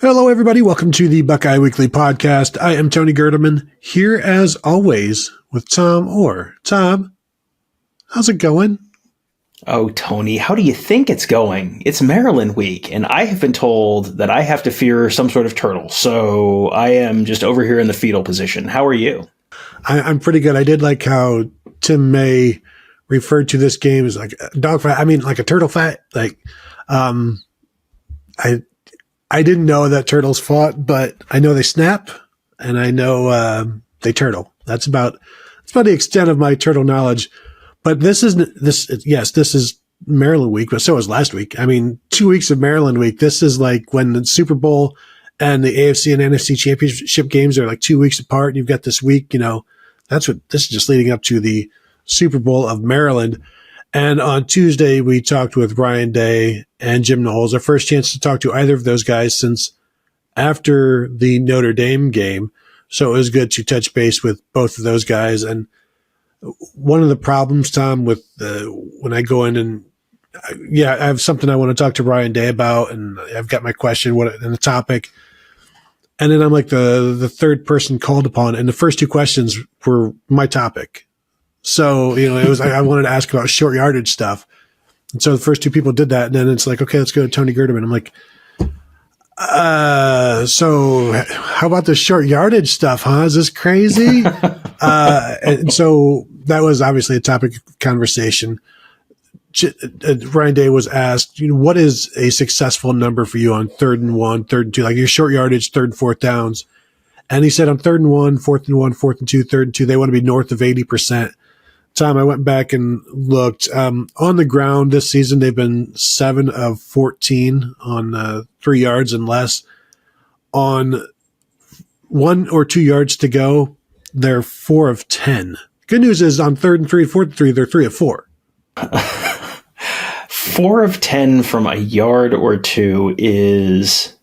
Hello, everybody. Welcome to the Buckeye Weekly Podcast. I am Tony Gerdeman, here as always with Tom Orr. Tom, how's it going? Oh, Tony, how do you think it's going? It's Maryland week, and I have been told that I have to fear some sort of turtle. So I am just over here in the fetal position. How are you? I'm pretty good. I did like how Tim May referred to this game as like a dog fight. I mean, like a turtle fight. Like, I didn't know that turtles fought, but I know they snap and I know they turtle. That's about the extent of my turtle knowledge. But this is Maryland week, but so was last week. I mean, 2 weeks of Maryland week. This is like when the Super Bowl and the AFC and NFC championship games are like 2 weeks apart. And you've got this week, this is just leading up to the Super Bowl of Maryland. And on Tuesday, we talked with Ryan Day and Jim Knowles, our first chance to talk to either of those guys since after the Notre Dame game. So it was good to touch base with both of those guys. And one of the problems, Tom, with when I go in and, I have something I want to talk to Ryan Day about, and I've got my question and the topic. And then I'm like the third person called upon, and the first two questions were my topic. So, it was, I wanted to ask about short yardage stuff. And so the first two people did that. And then it's like, okay, let's go to Tony Gerdeman. I'm like, so how about the short yardage stuff, huh? Is this crazy? And so that was obviously a topic of conversation. Ryan Day was asked, what is a successful number for you on 3rd and 1, 3rd and 2, like your short yardage, 3rd and 4th downs? And he said on 3rd and 1, 4th and 1, 4th and 2, 3rd and 2, they want to be north of 80%. Tom, I went back and looked. On the ground this season, they've been 7 of 14 on 3 yards and less. On 1 or 2 yards to go, they're 4 of 10. Good news is on 3rd and 3, 4th and 3, they're 3 of 4. 4 of 10 from a yard or two is...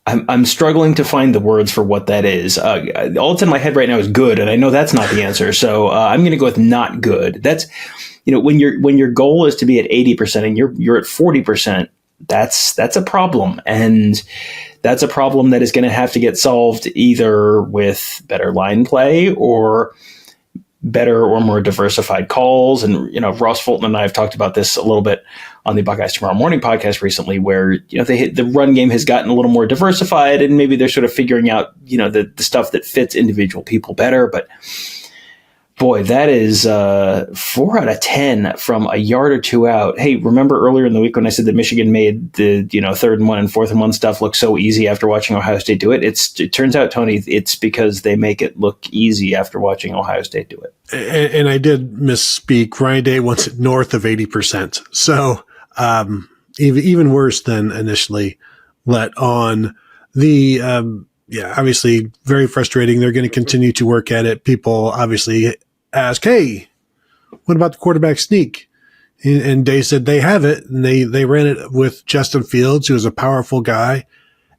I'm struggling to find the words for what that is. All that's in my head right now is good, and I know that's not the answer. So I'm going to go with not good. That's, when your goal is to be at 80% and you're at 40%, that's a problem, and that's a problem that is going to have to get solved either with better line play or better or more diversified calls. And, Ross Fulton and I have talked about this a little bit on the Buckeyes Tomorrow Morning podcast recently, where, the run game has gotten a little more diversified, and maybe they're sort of figuring out, the stuff that fits individual people better. But boy, that is 4 out of 10 from a yard or two out. Hey, remember earlier in the week when I said that Michigan made the 3rd and 1 and 4th and 1 stuff look so easy after watching Ohio State do it? It turns out, Tony, it's because they make it look easy after watching Ohio State do it. And I did misspeak. Ryan Day wants it north of 80%. So even worse than initially let on. The obviously very frustrating. They're going to continue to work at it. People obviously ask, hey, what about the quarterback sneak? And Day said they have it, and they ran it with Justin Fields, who was a powerful guy,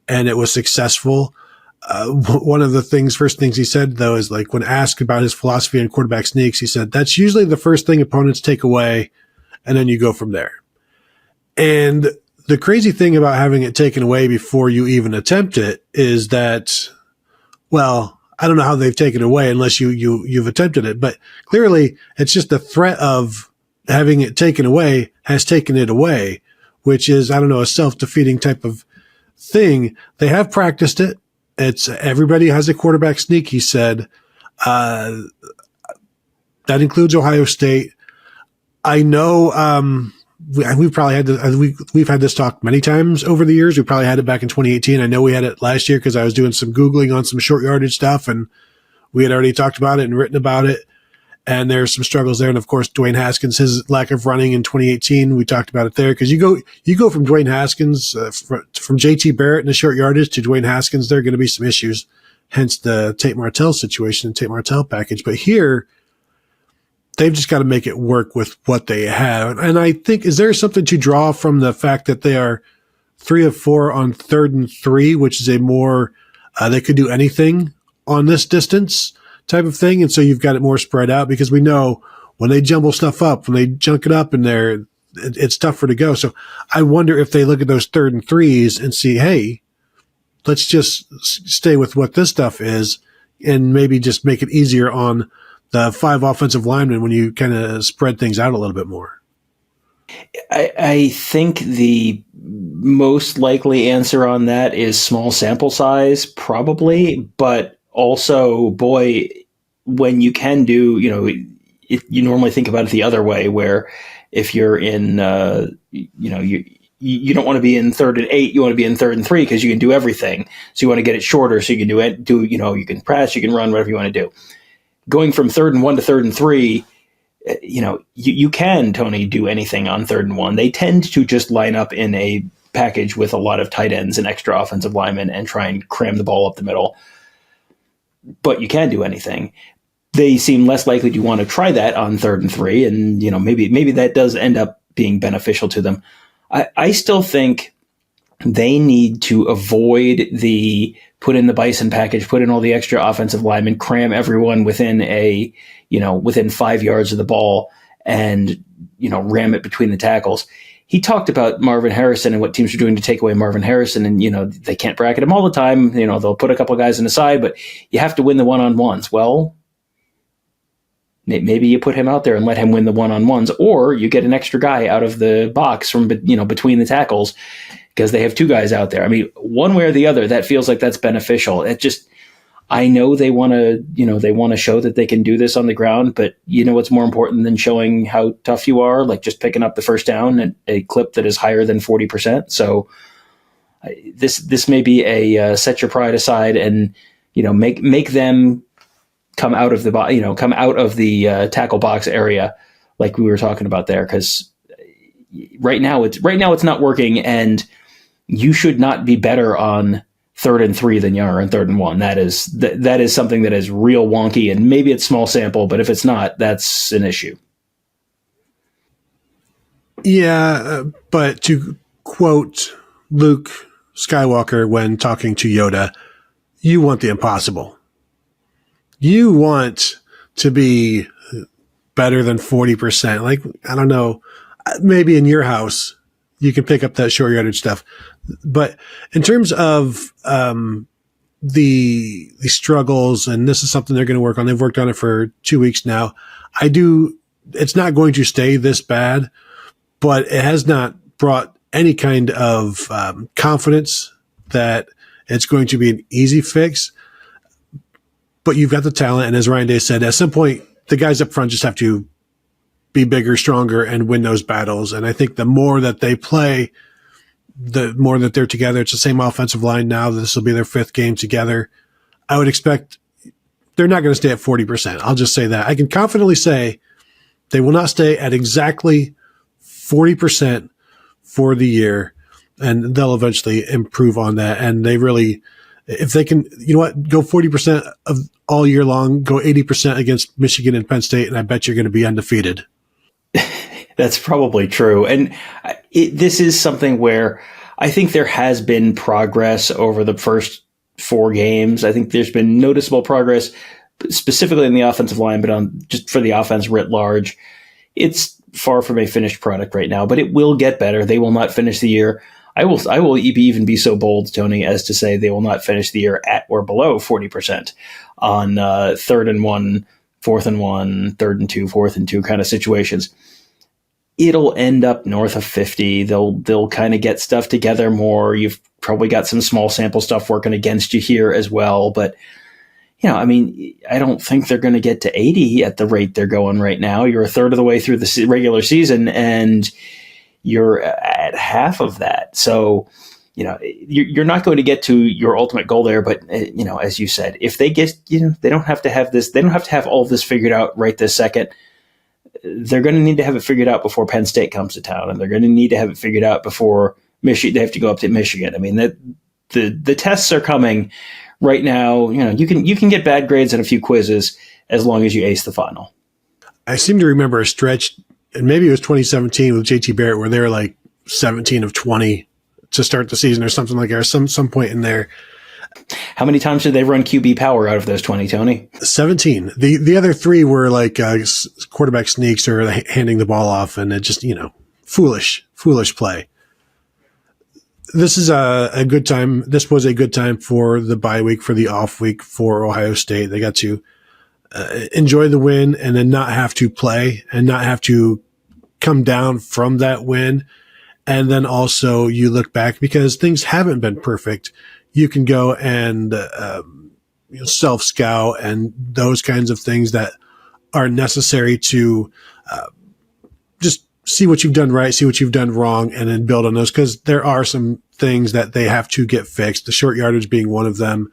and it was successful. One of the first things he said, though, is like when asked about his philosophy on quarterback sneaks, he said, that's usually the first thing opponents take away, and then you go from there. And the crazy thing about having it taken away before you even attempt it is that, well, I don't know how they've taken it away unless you've attempted it, but clearly it's just the threat of having it taken away has taken it away, which is, I don't know, a self-defeating type of thing. They have practiced it. It's everybody has a quarterback sneak, he said. That includes Ohio State. I know, we've probably had we've had this talk many times over the years. We probably had it back in 2018. I know we had it last year because I was doing some Googling on some short yardage stuff, and we had already talked about it and written about it. And there's some struggles there. And of course, Dwayne Haskins, his lack of running in 2018, we talked about it there. Cause you go from Dwayne Haskins, from JT Barrett in the short yardage to Dwayne Haskins, there are going to be some issues. Hence the Tate Martell situation and Tate Martell package. But here, they've just got to make it work with what they have. And I think, is there something to draw from the fact that they are 3 of 4 on 3rd and 3, which is a more, they could do anything on this distance type of thing. And so you've got it more spread out, because we know when they jumble stuff up, when they junk it up in there, it's tougher to go. So I wonder if they look at those 3rd and 3s and see, hey, let's just stay with what this stuff is and maybe just make it easier on the 5 offensive linemen when you kind of spread things out a little bit more. I think the most likely answer on that is small sample size, probably, but also, boy, when you can do, you normally think about it the other way, where if you're in, you don't want to be in 3rd and 8, you want to be in 3rd and 3 because you can do everything. So you want to get it shorter so you can you can press, you can run, whatever you want to do. Going from 3rd and 1 to 3rd and 3, you can, Tony, do anything on 3rd and 1. They tend to just line up in a package with a lot of tight ends and extra offensive linemen and try and cram the ball up the middle. But you can do anything. They seem less likely to want to try that on 3rd and 3, and maybe that does end up being beneficial to them. I still think they need to avoid the put in the Bison package, put in all the extra offensive linemen, cram everyone within within 5 yards of the ball and, ram it between the tackles. He talked about Marvin Harrison and what teams are doing to take away Marvin Harrison. And, they can't bracket him all the time. They'll put a couple of guys on the side, but you have to win the one-on-ones. Well, maybe you put him out there and let him win the one-on-ones, or you get an extra guy out of the box from, between the tackles because they have 2 guys out there. I mean, one way or the other, that feels like that's beneficial. I know they want to show that they can do this on the ground, but what's more important than showing how tough you are? Like just picking up the first down at a clip that is higher than 40%. So this may be a set your pride aside and, make them come out of the tackle box area, like we were talking about there, because right now it's not working, and you should not be better on 3rd and 3 than you are on 3rd and 1. That is something that is real wonky, and maybe it's small sample, but if it's not, that's an issue. Yeah, but to quote Luke Skywalker when talking to Yoda, you want the impossible. You want to be better than 40%. Like, I don't know, maybe in your house, you can pick up that short yardage stuff. But in terms of the struggles, and this is something they're going to work on, they've worked on it for 2 weeks now. It's not going to stay this bad, but it has not brought any kind of confidence that it's going to be an easy fix. But you've got the talent, and as Ryan Day said, at some point, the guys up front just have to be bigger, stronger, and win those battles. And I think the more that they play, the more that they're together. It's the same offensive line now. This will be their 5th game together. I would expect they're not going to stay at 40%. I'll just say that. I can confidently say they will not stay at exactly 40% for the year, and they'll eventually improve on that. And they really, if they can, go 40% of all year long, go 80% against Michigan and Penn State, and I bet you're going to be undefeated. That's probably true. And this is something where I think there has been progress over the first 4 games. I think there's been noticeable progress, specifically in the offensive line, but just for the offense writ large. It's far from a finished product right now, but it will get better. They will not finish the year. I will even be so bold, Tony, as to say they will not finish the year at or below 40% on 3rd and 1, 4th and 1, 3rd and 2, 4th and 2 kind of situations. It'll end up north of 50. They'll kind of get stuff together more. You've probably got some small sample stuff working against you here as well. But, I don't think they're going to get to 80 at the rate they're going right now. You're a third of the way through the regular season, and you're at half of that. So, you're not going to get to your ultimate goal there. But, as you said, if they get, they don't have to have this, they don't have to have all of this figured out right this second. They're going to need to have it figured out before Penn State comes to town, and they're going to need to have it figured out before Michigan. They have to go up to Michigan. I mean, the tests are coming right now. You can get bad grades on a few quizzes as long as you ace the final. I seem to remember a stretch, and maybe it was 2017 with JT Barrett, where they were like 17 of 20 to start the season or something like that, or some point in there. How many times did they run QB power out of those 20, Tony? 17. The other 3 were like quarterback sneaks or handing the ball off, and it just, foolish play. This is a good time. This was a good time for the bye week, for the off week for Ohio State. They got to enjoy the win and then not have to play and not have to come down from that win. And then also you look back, because things haven't been perfect. You can go and self-scout and those kinds of things that are necessary to just see what you've done right, see what you've done wrong, and then build on those, because there are some things that they have to get fixed, the short yardage being one of them.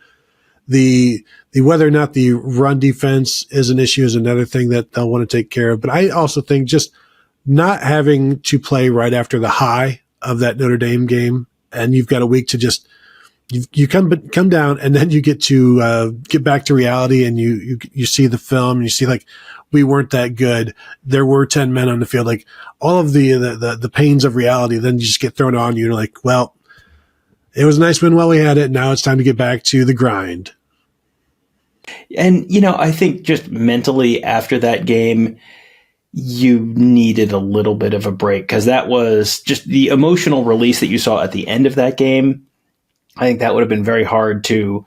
The whether or not the run defense is an issue is another thing that they'll want to take care of. But I also think just not having to play right after the high of that Notre Dame game, and you've got a week to just you come down, and then you get to get back to reality, and you see the film, and you see, like, we weren't that good. There were 10 men on the field, like all of the pains of reality. Then you just get thrown on you. You're like, well, it was a nice win while we had it. Now it's time to get back to the grind. And, I think just mentally after that game, you needed a little bit of a break, because that was just the emotional release that you saw at the end of that game. I think that would have been very hard to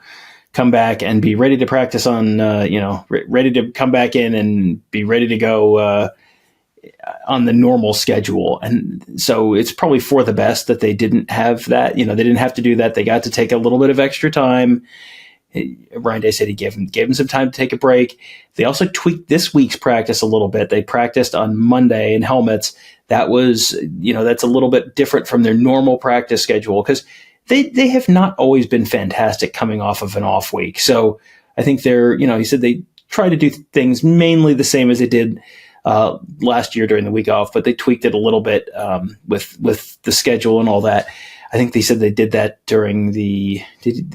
come back and be ready to practice on, ready to come back in and be ready to go on the normal schedule. And so it's probably for the best that they didn't have that. They didn't have to do that. They got to take a little bit of extra time. Ryan Day said he gave him some time to take a break. They also tweaked this week's practice a little bit. They practiced on Monday in helmets. That was, that's a little bit different from their normal practice schedule, because they have not always been fantastic coming off of an off week. So I think he said they try to do things mainly the same as they did last year during the week off, but they tweaked it a little bit with the schedule and all that. I think they said they did that during the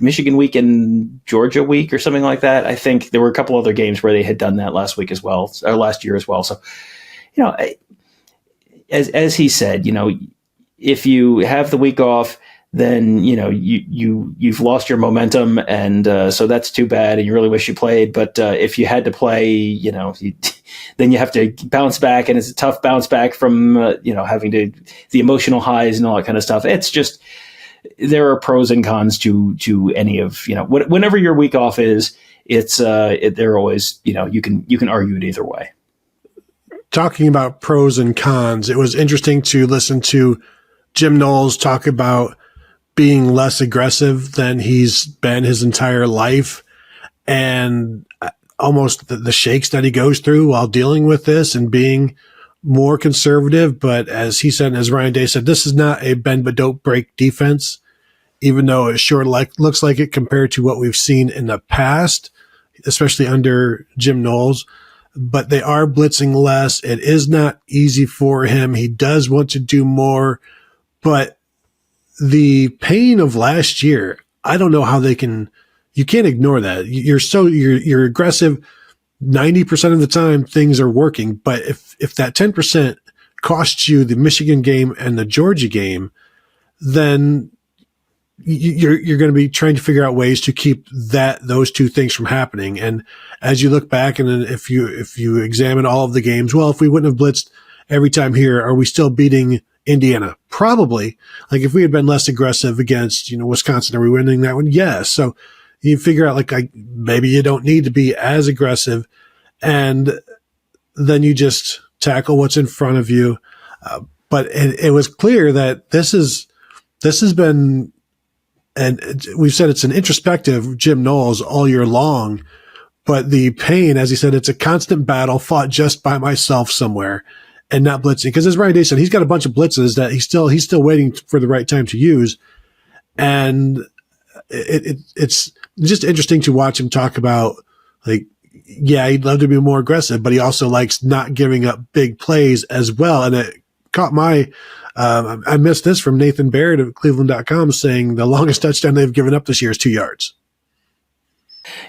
Michigan week and Georgia week or something like that. I think there were a couple other games where they had done that last week as well, or last year as well. So, as he said, if you have the week off, then you've lost your momentum, and so that's too bad, and you really wish you played. But if you had to play, then you have to bounce back, and it's a tough bounce back from having to the emotional highs and all that kind of stuff. It's just, there are pros and cons to any of whenever your week off is. It's they're always you can argue it either way. Talking about pros and cons, it was interesting to listen to Jim Knowles talk about being less aggressive than he's been his entire life, and almost the shakes that he goes through while dealing with this and being more conservative. But as he said, and as Ryan Day said, this is not a bend but don't break defense, even though it sure looks like it compared to what we've seen in the past, especially under Jim Knowles. But they are blitzing less. It is not easy for him. He does want to do more, but the pain of last year, I don't know how you can't ignore that. You're aggressive 90% of the time, things are working. But if that 10% costs you the Michigan game and the Georgia game, then you're going to be trying to figure out ways to keep those two things from happening. And as you look back, and then if you examine all of the games, well, if we wouldn't have blitzed every time here, are we still beating Indiana? Probably. Like, if we had been less aggressive against, Wisconsin, are we winning that one? Yes. So you figure out, like, maybe you don't need to be as aggressive, and then you just tackle what's in front of you. But it was clear that this has been, and we've said it's an introspective Jim Knowles all year long, but the pain, as he said, it's a constant battle fought just by myself somewhere, and not blitzing. Because as Ryan Day said, he's got a bunch of blitzes that he's still waiting for the right time to use. And it's just interesting to watch him talk about, like, yeah, he'd love to be more aggressive, but he also likes not giving up big plays as well. And it caught I missed this from Nathan Baird of Cleveland.com, saying the longest touchdown they've given up this year is 2 yards.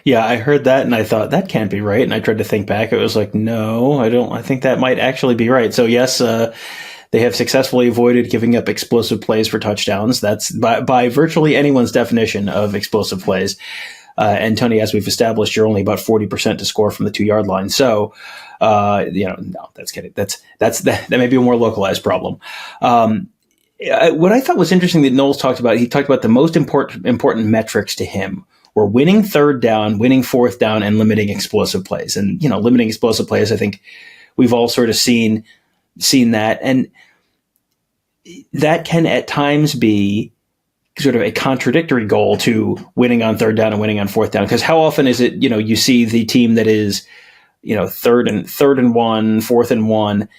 Yeah, I heard that and I thought that can't be right. And I tried to think back. It was like, no, I don't. I think that might actually be right. So yes, they have successfully avoided giving up explosive plays for touchdowns. That's by virtually anyone's definition of explosive plays. And Tony, as we've established, you're only about 40% to score from the 2-yard line. So, no, that's kidding. That may be a more localized problem. What I thought was interesting that Knowles talked about, he talked about the most important metrics to him were winning third down, winning fourth down, and limiting explosive plays. And, limiting explosive plays, I think we've all sort of seen that. And that can at times be sort of a contradictory goal to winning on third down and winning on fourth down. Because how often is it, you see the team that is, third and 1, fourth and 1,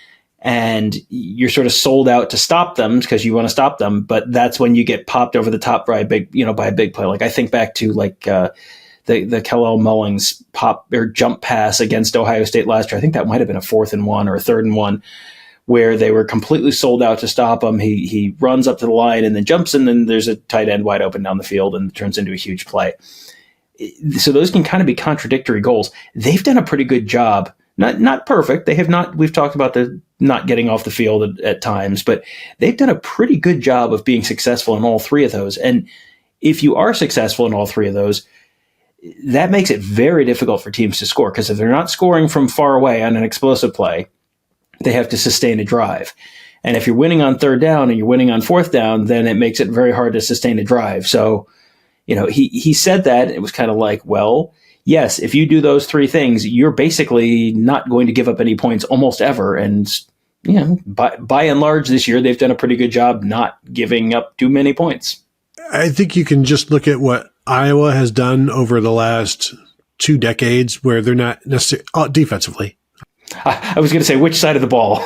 and you're sort of sold out to stop them because you want to stop them, but that's when you get popped over the top by a big play. Like I think back to the Kellel Mullings pop or jump pass against Ohio State last year. I think that might have been a 4th and 1 or a 3rd and 1 where they were completely sold out to stop him. He runs up to the line and then jumps, and then there's a tight end wide open down the field and it turns into a huge play. So those can kind of be contradictory goals. They've done a pretty good job. Not perfect. They have not. We've talked about the not getting off the field at times, but they've done a pretty good job of being successful in all 3 of those. And if you are successful in all 3 of those, that makes it very difficult for teams to score, because if they're not scoring from far away on an explosive play, they have to sustain a drive. And if you're winning on third down and you're winning on fourth down, then it makes it very hard to sustain a drive. So, he said that. It was kind of like, well, yes, if you do those 3 things, you're basically not going to give up any points almost ever. And, by and large this year, they've done a pretty good job not giving up too many points. I think you can just look at what Iowa has done over the last 2 decades, where they're not necessarily defensively. I was going to say which side of the ball.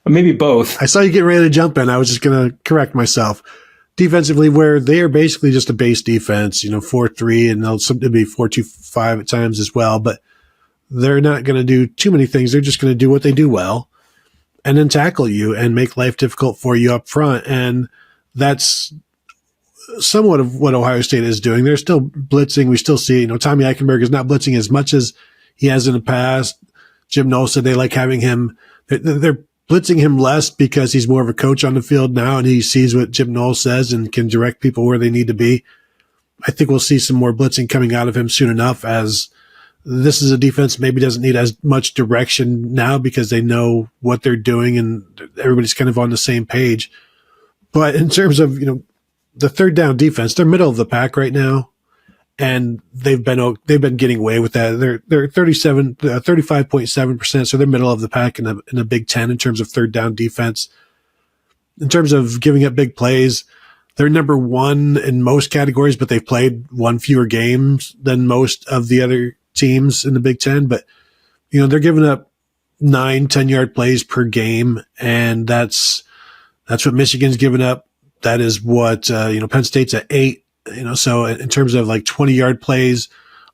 Maybe both. I saw you get ready to jump in. I was just going to correct myself. Defensively, where they are basically just a base defense, 4-3, and they'll be 4-2-5 at times as well, but they're not going to do too many things. They're just going to do what they do well and then tackle you and make life difficult for you up front. And that's somewhat of what Ohio State is doing. They're still blitzing. We still see, Tommy Eichenberg is not blitzing as much as he has in the past. Jim Knowles said they like having him. They're blitzing him less because he's more of a coach on the field now, and he sees what Jim Knowles says and can direct people where they need to be. I think we'll see some more blitzing coming out of him soon enough, as this is a defense maybe doesn't need as much direction now because they know what they're doing and everybody's kind of on the same page. But in terms of, the third down defense, they're middle of the pack right now, and they've been getting away with that. They're 35.7%, so they're middle of the pack in the Big Ten in terms of third down defense. In terms of giving up big plays, they're number 1 in most categories, but they've played 1 fewer games than most of the other teams in the Big Ten. But, they're giving up 9-10-yard plays per game, and that's what Michigan's given up. That is what, Penn State's at 8. So in terms of like 20-yard plays,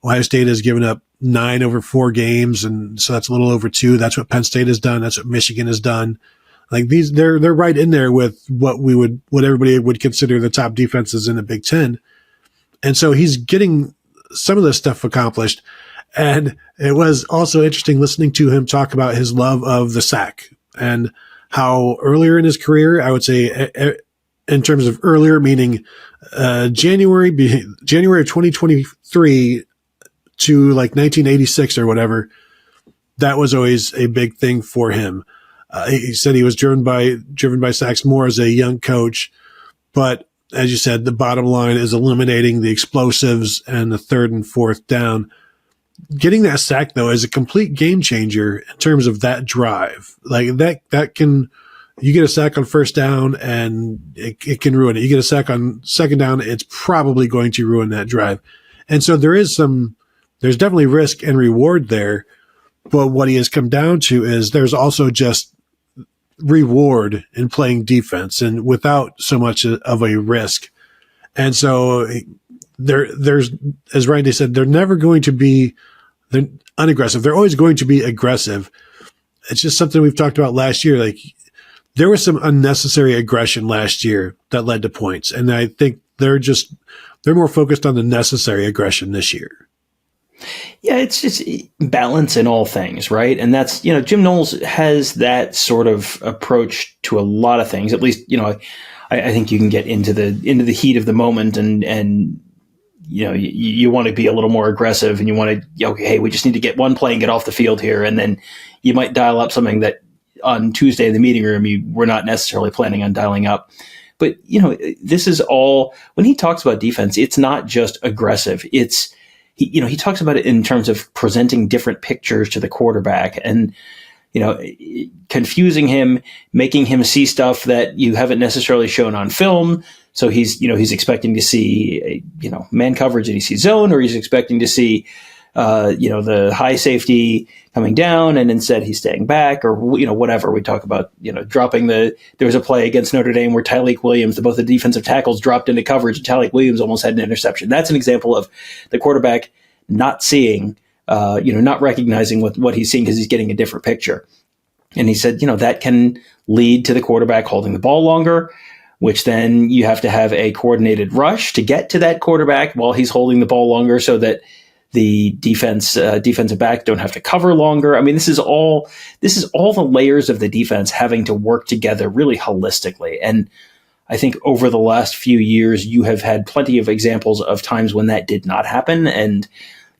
Ohio State has given up 9 over 4 games. And so that's a little over 2. That's what Penn State has done. That's what Michigan has done. Like they're right in there with what everybody would consider the top defenses in the Big Ten. And so he's getting some of this stuff accomplished. And it was also interesting listening to him talk about his love of the sack and how earlier in his career, I would say, in terms of earlier, meaning January of 2023 to like 1986 or whatever, that was always a big thing for him. He said he was driven by sacks more as a young coach, but as you said, the bottom line is eliminating the explosives and the third and fourth down. Getting that sack though is a complete game changer in terms of that drive. Like that can. You get a sack on first down and it can ruin it. You get a sack on second down, it's probably going to ruin that drive. And so there's definitely risk and reward there. But what he has come down to is there's also just reward in playing defense and without so much of a risk. And so there's, as Randy said, they're unaggressive. They're always going to be aggressive. It's just something we've talked about last year. Like, there was some unnecessary aggression last year that led to points. And I think they're more focused on the necessary aggression this year. Yeah, it's just balance in all things, right? And that's, Jim Knowles has that sort of approach to a lot of things. At least, I think you can get into the heat of the moment and you want to be a little more aggressive, and you want to, okay, hey, we just need to get one play and get off the field here. And then you might dial up something that on Tuesday in the meeting room, you were not necessarily planning on dialing up. But, this is all, when he talks about defense, it's not just aggressive. It's, he talks about it in terms of presenting different pictures to the quarterback and, confusing him, making him see stuff that you haven't necessarily shown on film. So he's expecting to see, man coverage and he sees zone, or he's expecting to see, the high safety coming down, and instead he's staying back, or, whatever. We talk about, dropping there was a play against Notre Dame where Tyleik Williams, both the defensive tackles dropped into coverage, and Tyleik Williams almost had an interception. That's an example of the quarterback not seeing, not recognizing what he's seeing because he's getting a different picture. And he said, that can lead to the quarterback holding the ball longer, which then you have to have a coordinated rush to get to that quarterback while he's holding the ball longer, so that the defensive back don't have to cover longer. I mean, this is all the layers of the defense having to work together really holistically. And I think over the last few years, you have had plenty of examples of times when that did not happen, and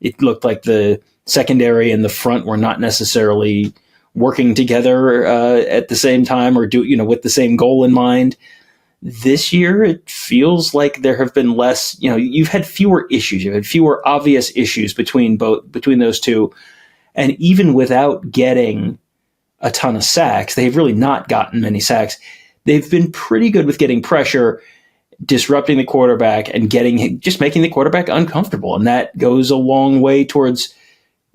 it looked like the secondary and the front were not necessarily working together at the same time, or with the same goal in mind. This year, it feels like there have been less, you've had fewer issues. You've had fewer obvious issues between those two. And even without getting a ton of sacks, they've really not gotten many sacks. They've been pretty good with getting pressure, disrupting the quarterback, and just making the quarterback uncomfortable. And that goes a long way towards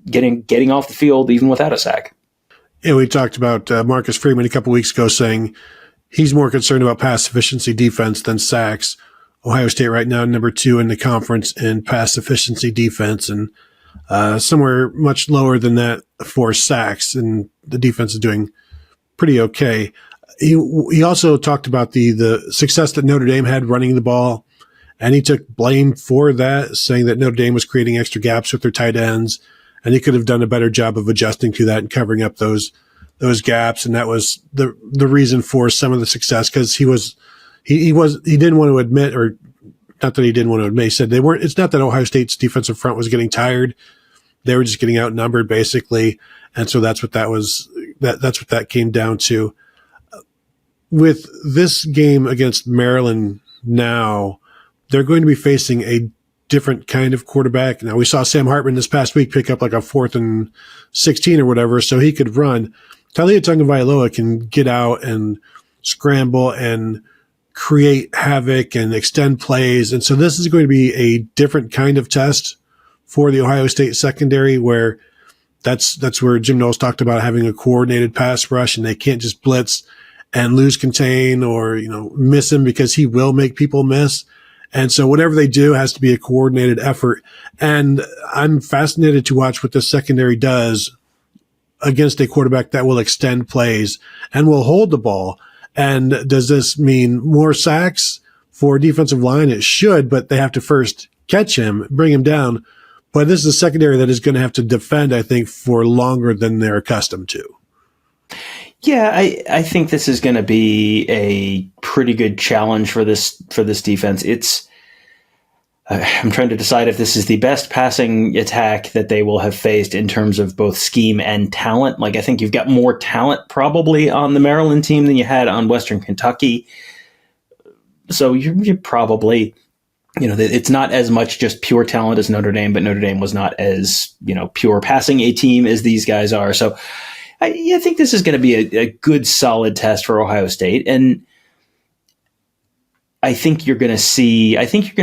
getting off the field even without a sack. Yeah, we talked about Marcus Freeman a couple weeks ago saying he's more concerned about pass efficiency defense than sacks. Ohio State right now, number 2 in the conference in pass efficiency defense, and somewhere much lower than that for sacks. And the defense is doing pretty okay. He also talked about the success that Notre Dame had running the ball, and he took blame for that, saying that Notre Dame was creating extra gaps with their tight ends, and he could have done a better job of adjusting to that and covering up those gaps. And that was the reason for some of the success, because he didn't want to admit, or not that he didn't want to admit, he said it's not that Ohio State's defensive front was getting tired. They were just getting outnumbered basically. And so that's what that came down to. With this game against Maryland now, they're going to be facing a different kind of quarterback. Now, we saw Sam Hartman this past week pick up like a 4th and 16 or whatever, so he could run. Taulia Tagovailoa can get out and scramble and create havoc and extend plays. And so this is going to be a different kind of test for the Ohio State secondary, where that's where Jim Knowles talked about having a coordinated pass rush, and they can't just blitz and lose contain or, miss him, because he will make people miss. And so whatever they do has to be a coordinated effort. And I'm fascinated to watch what the secondary does against a quarterback that will extend plays and will hold the ball. And does this mean more sacks for defensive line? It should, but they have to first catch him, bring him down. But this is a secondary that is going to have to defend, I think, for longer than they're accustomed to. Yeah, I think this is going to be a pretty good challenge for this defense. I'm trying to decide if this is the best passing attack that they will have faced in terms of both scheme and talent. Like, I think you've got more talent probably on the Maryland team than you had on Western Kentucky. So you're probably, it's not as much just pure talent as Notre Dame, but Notre Dame was not as, pure passing a team as these guys are. So I think this is going to be a good, solid test for Ohio State. And I think you're going to see, I don't think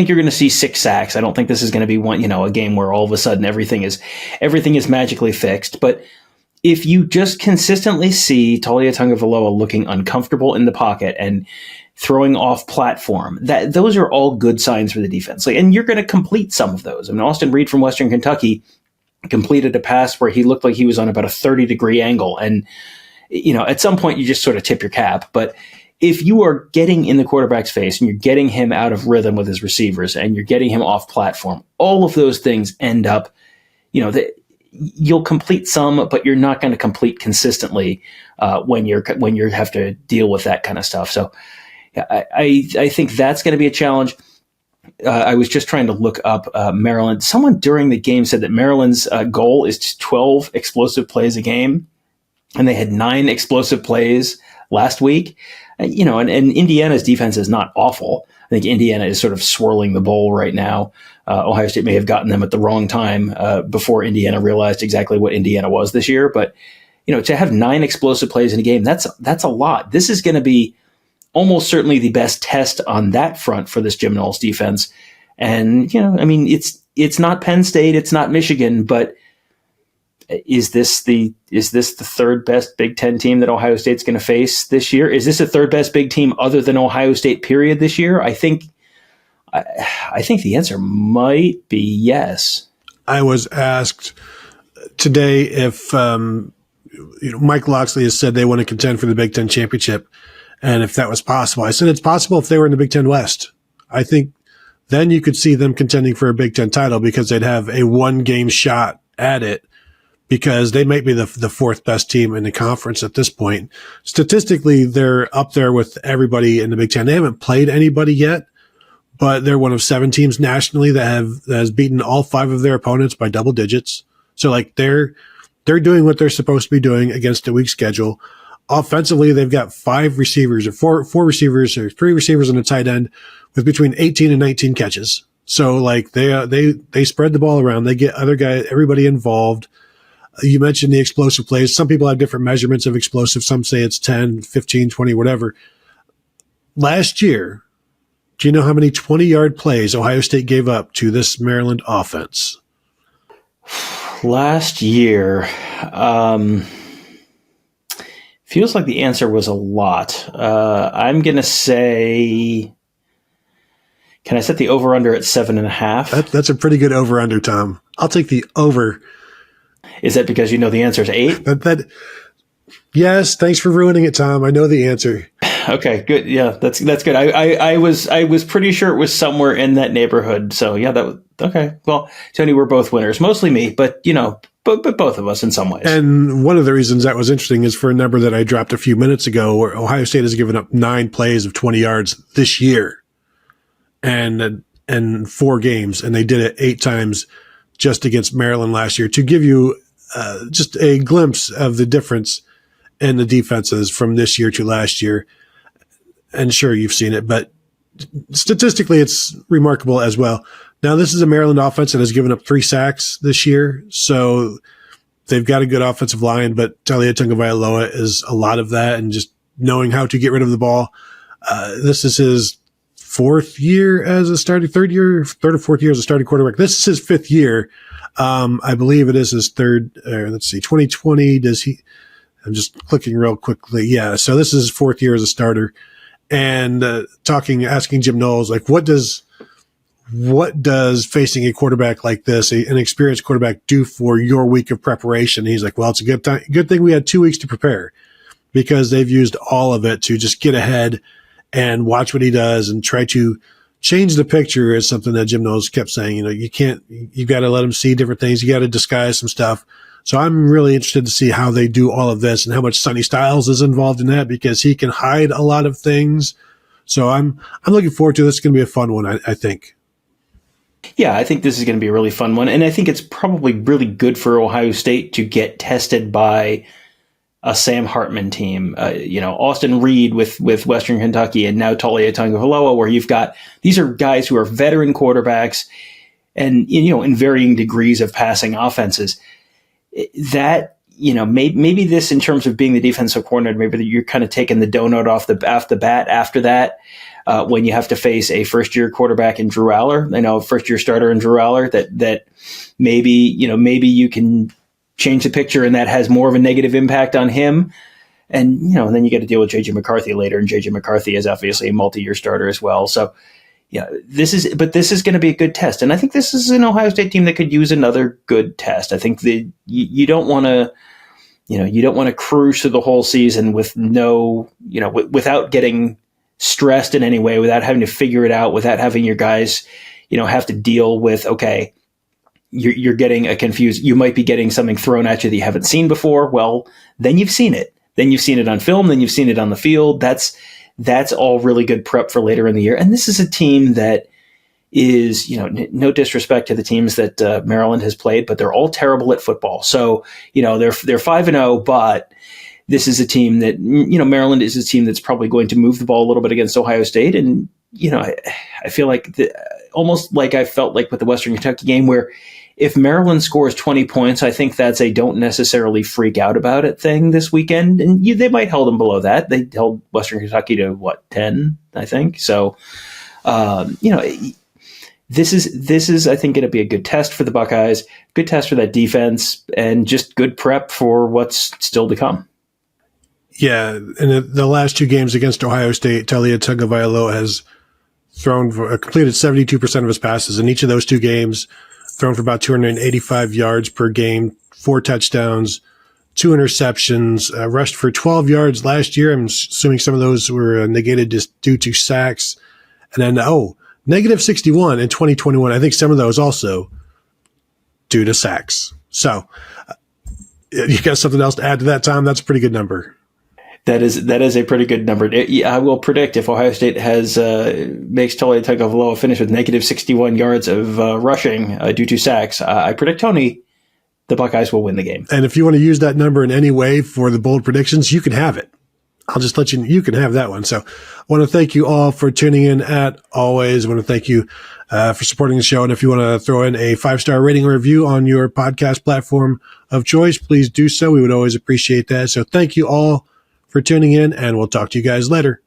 you're going to see 6 sacks. I don't think this is going to be a game where all of a sudden everything is magically fixed. But if you just consistently see Taulia Tagovailoa looking uncomfortable in the pocket and throwing off platform, those are all good signs for the defense. And you're going to complete some of those. I mean, Austin Reed from Western Kentucky completed a pass where he looked like he was on about a 30-degree angle. And, at some point you just sort of tip your cap. But if you are getting in the quarterback's face and you're getting him out of rhythm with his receivers and you're getting him off platform, all of those things end up, you'll complete some, but you're not going to complete consistently when you have to deal with that kind of stuff. So I think that's going to be a challenge. I was just trying to look up Maryland. Someone during the game said that Maryland's goal is 12 explosive plays a game, and they had 9 explosive plays last week. And Indiana's defense is not awful. I think Indiana is sort of swirling the bowl right now. Ohio State may have gotten them at the wrong time before Indiana realized exactly what Indiana was this year. But to have 9 explosive plays in a game, that's a lot. This is going to be almost certainly the best test on that front for this Jim Knowles defense. And it's not Penn State, it's not Michigan, but is this the third best Big Ten team that Ohio State's going to face this year? Is this the third best big team other than Ohio State period this year? I think the answer might be yes. I was asked today if Mike Locksley has said they want to contend for the Big Ten championship, and if that was possible. I said it's possible if they were in the Big Ten West. I think then you could see them contending for a Big Ten title because they'd have a 1-game shot at it, because they might be the fourth best team in the conference at this point. Statistically, they're up there with everybody in the Big Ten. They haven't played anybody yet, but they're one of 7 teams nationally that has beaten all 5 of their opponents by double digits. So they're doing what they're supposed to be doing against a weak schedule. Offensively, they've got 5 receivers or 4 receivers or 3 receivers and a tight end with between 18 and 19 catches. So they spread the ball around. They get everybody involved. You mentioned the explosive plays. Some people have different measurements of explosive. Some say it's 10, 15, 20, whatever. Last year, do you know how many 20-yard plays Ohio State gave up to this Maryland offense? Last year, feels like the answer was a lot. I'm going to say, can I set the over-under at 7.5? That's a pretty good over-under, Tom. I'll take the over. Is that because you know the answer is 8? Yes, thanks for ruining it, Tom. I know the answer. Okay, good. Yeah, that's good. I was pretty sure it was somewhere in that neighborhood. So yeah, that was okay. Well, Tony, we're both winners, mostly me, but but both of us in some ways. And one of the reasons that was interesting is for a number that I dropped a few minutes ago, where Ohio State has given up 9 plays of 20 yards this year, and 4 games, and they did it 8 times just against Maryland last year. To give you just a glimpse of the difference in the defenses from this year to last year. And sure, you've seen it, but statistically, it's remarkable as well. Now, this is a Maryland offense that has given up 3 sacks this year, so they've got a good offensive line, but Talia Tagovailoa is a lot of that, and just knowing how to get rid of the ball. This is his 4th year as a starting, 3rd or 4th year as a starting quarterback. This is his 5th year. I believe it is his 3rd, let's see, 2020, I'm just clicking real quickly. Yeah, so this is his 4th year as a starter. And asking Jim Knowles, what does facing a quarterback like this, an experienced quarterback, do for your week of preparation? And he's like, well, it's a good thing we had 2 weeks to prepare, because they've used all of it to just get ahead and watch what he does and try to change the picture, is something that Jim Knowles kept saying. You got to let him see different things. You got to disguise some stuff. So I'm really interested to see how they do all of this and how much Sonny Styles is involved in that, because he can hide a lot of things. So I'm looking forward to this. It's going to be a fun one, I think. Yeah, I think this is going to be a really fun one. And I think it's probably really good for Ohio State to get tested by a Sam Hartman team. Austin Reed with Western Kentucky, and now Talia Tagovailoa, where you've got, these are guys who are veteran quarterbacks and, in varying degrees of passing offenses. That, maybe this, in terms of being the defensive coordinator, maybe you're kind of taking the donut off the bat after that, when you have to face a first-year quarterback in Drew Aller, a first-year starter in Drew Aller, that maybe you can change the picture, and that has more of a negative impact on him. And, then you get to deal with J.J. McCarthy later, and J.J. McCarthy is obviously a multi-year starter as well. So, yeah, this is going to be a good test. And I think this is an Ohio State team that could use another good test. I think that you don't want to cruise through the whole season with without getting stressed in any way, without having to figure it out, without having your guys, have to deal with, okay, you're getting you might be getting something thrown at you that you haven't seen before. Well, then you've seen it. Then you've seen it on film. Then you've seen it on the field. That's all really good prep for later in the year. And this is a team that, is, no disrespect to the teams that Maryland has played, but they're all terrible at football. So, they're 5-0, but this is a team that, Maryland is a team that's probably going to move the ball a little bit against Ohio State. And, I feel like almost like I felt like with the Western Kentucky game, where if Maryland scores 20 points, I think that's a don't necessarily freak out about it thing this weekend. And they might hold them below that. They held Western Kentucky to 10, I think. So, this is, I think, going to be a good test for the Buckeyes, good test for that defense, and just good prep for what's still to come. Yeah, in the last 2 games against Ohio State, Talia Tagovailoa has completed 72% of his passes in each of those 2 games, thrown for about 285 yards per game, 4 touchdowns, 2 interceptions, rushed for 12 yards last year. I'm assuming some of those were negated just due to sacks. And then, negative 61 in 2021. I think some of those also due to sacks. So you got something else to add to that, Tom? That's a pretty good number. That is a pretty good number. I will predict if Ohio State makes Talia Tagovailoa finish with negative 61 yards of rushing due to sacks, I predict, Tony, the Buckeyes will win the game. And if you want to use that number in any way for the bold predictions, you can have it. I'll just let you can have that one. So I want to thank you all for tuning in. At always, I want to thank you for supporting the show. And if you want to throw in a 5-star rating or review on your podcast platform of choice, please do so. We would always appreciate that. So thank you all for tuning in, and we'll talk to you guys later.